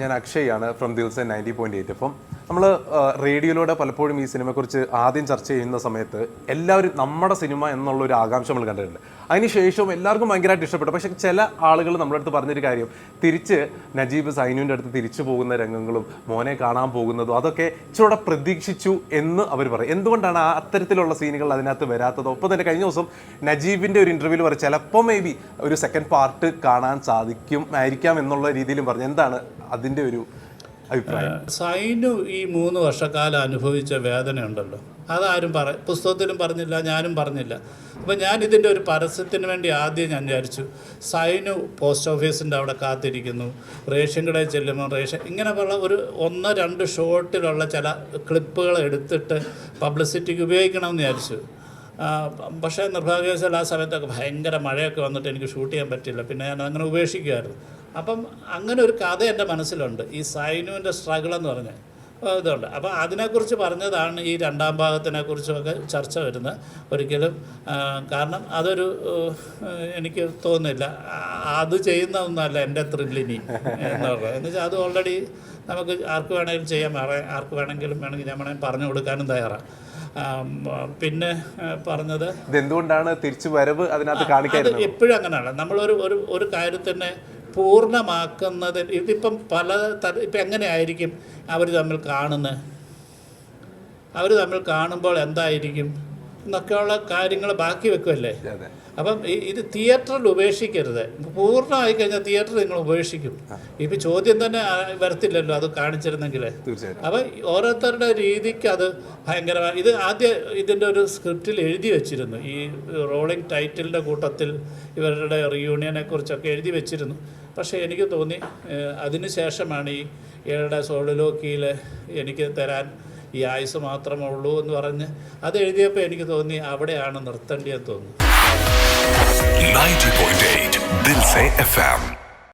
ഞാൻ അക്ഷയാണ് ഫ്രം ദിൽസെ 90.8. അപ്പം നമ്മൾ റേഡിയോയിലൂടെ പലപ്പോഴും ഈ സിനിമയെക്കുറിച്ച് ആദ്യം ചർച്ച ചെയ്യുന്ന സമയത്ത് എല്ലാവരും നമ്മുടെ സിനിമ എന്നുള്ളൊരു ആകാംക്ഷ നമ്മൾ കണ്ടിട്ടുണ്ട്. അതിനുശേഷവും എല്ലാവർക്കും ഭയങ്കരമായിട്ട് ഇഷ്ടപ്പെട്ടു. പക്ഷേ ചില ആളുകൾ നമ്മുടെ അടുത്ത് പറഞ്ഞൊരു കാര്യം, തിരിച്ച് നജീബ് സൈനുവിൻ്റെ അടുത്ത് തിരിച്ചു പോകുന്ന രംഗങ്ങളും മോനെ കാണാൻ പോകുന്നതും അതൊക്കെ ഇച്ചിരൂടെ പ്രതീക്ഷിച്ചു എന്ന് അവർ പറയും. എന്തുകൊണ്ടാണ് അത്തരത്തിലുള്ള സീനുകൾ അതിനകത്ത് വരാത്തത്? ഒപ്പം തന്നെ കഴിഞ്ഞ ദിവസം നജീബിൻ്റെ ഒരു ഇൻ്റർവ്യൂവിൽ പറയും ചിലപ്പോൾ മേ ബി ഒരു സെക്കൻഡ് പാർട്ട് കാണാൻ ആയിരിക്കാം എന്നുള്ള രീതിയിലും പറഞ്ഞു. എന്താണ് അതിൻ്റെ ഒരു അഭിപ്രായം? സൈനു ഈ 3 വർഷക്കാലം അനുഭവിച്ച വേദന ഉണ്ടല്ലോ, അതാരും പുസ്തകത്തിലും പറഞ്ഞില്ല, ഞാനും പറഞ്ഞില്ല. അപ്പോൾ ഞാൻ ഇതിൻ്റെ ഒരു പരസ്യത്തിന് വേണ്ടി ആദ്യം ഞാൻ വിചാരിച്ചു, സൈനു പോസ്റ്റ് ഓഫീസിൻ്റെ അവിടെ കാത്തിരിക്കുന്നു, റേഷൻ കടയിൽ ചെല്ലുമ്പോൾ ഇങ്ങനെയുള്ള ഒരു 1-2 ഷോട്ടിലുള്ള ചില ക്ലിപ്പുകൾ എടുത്തിട്ട് പബ്ലിസിറ്റിക്ക് ഉപയോഗിക്കണമെന്ന് വിചാരിച്ചു. പക്ഷേ നിർഭാഗ്യവശാൽ ആ സമയത്തൊക്കെ ഭയങ്കര മഴയൊക്കെ വന്നിട്ട് എനിക്ക് ഷൂട്ട് ചെയ്യാൻ പറ്റില്ല. പിന്നെ ഞാൻ അങ്ങനെ ഉപേക്ഷിക്കുമായിരുന്നു. അപ്പം അങ്ങനെ ഒരു കഥ എൻ്റെ മനസ്സിലുണ്ട്, ഈ സൈനുവിൻ്റെ സ്ട്രഗിൾ എന്ന് പറഞ്ഞ ഇതുണ്ട്. അപ്പോൾ അതിനെക്കുറിച്ച് പറഞ്ഞതാണ് ഈ 2ാം ഭാഗത്തിനെക്കുറിച്ചുമൊക്കെ ചർച്ച വരുന്നത്. ഒരിക്കലും കാരണം അതൊരു എനിക്ക് തോന്നുന്നില്ല അത് ചെയ്യുന്നതൊന്നുമല്ല എൻ്റെ ത്രില്ലിനി എന്ന് പറയുന്നത്. എന്ന് വെച്ചാൽ അത് ഓൾറെഡി നമുക്ക് ആർക്ക് വേണമെങ്കിലും ചെയ്യാൻ, ആർക്ക് വേണമെങ്കിലും ഞാൻ പറഞ്ഞു കൊടുക്കാനും തയ്യാറാണ്. പിന്നെ പറഞ്ഞത് എന്തുകൊണ്ടാണ് തിരിച്ചു വരവ് അതിനകത്ത് കാണിക്കുന്നത്? എപ്പോഴും അങ്ങനെയാണ് നമ്മളൊരു ഒരു കാര്യത്തിനെ പൂർണ്ണമാക്കുന്നത്. ഇതിപ്പം ഇപ്പം എങ്ങനെയായിരിക്കും അവർ തമ്മിൽ കാണുമ്പോൾ എന്തായിരിക്കും എന്നൊക്കെയുള്ള കാര്യങ്ങൾ ബാക്കി വെക്കുമല്ലേ. അപ്പം ഇത് തിയേറ്ററിൽ ഉപേക്ഷിക്കരുത്. പൂർണ്ണമായി കഴിഞ്ഞാൽ തിയേറ്റർ നിങ്ങൾ ഉപേക്ഷിക്കും. ഇപ്പം ചോദ്യം തന്നെ വരത്തില്ലല്ലോ അത് കാണിച്ചിരുന്നെങ്കിൽ. അപ്പം ഓരോരുത്തരുടെ രീതിക്ക് അത് ഭയങ്കരമായി. ഇത് ആദ്യം ഇതിൻ്റെ ഒരു സ്ക്രിപ്റ്റിൽ എഴുതി വെച്ചിരുന്നു, ഈ റോളിംഗ് ടൈറ്റിലിൻ്റെ കൂട്ടത്തിൽ ഇവരുടെ റിയൂണിയനെ കുറിച്ചൊക്കെ എഴുതി വെച്ചിരുന്നു. പക്ഷേ എനിക്ക് തോന്നി അതിന് ശേഷമാണ് ഈ ഇയാളുടെ സോളിലോക്കിയിൽ എനിക്ക് തരാൻ ഈ ആയുസ് മാത്രമേ ഉള്ളൂ എന്ന് പറഞ്ഞ് അത് എഴുതിയപ്പോൾ എനിക്ക് തോന്നി അവിടെയാണ് നിർത്തേണ്ടതെന്ന് തോന്നുന്നു. 90.8 ദിൽസെ FM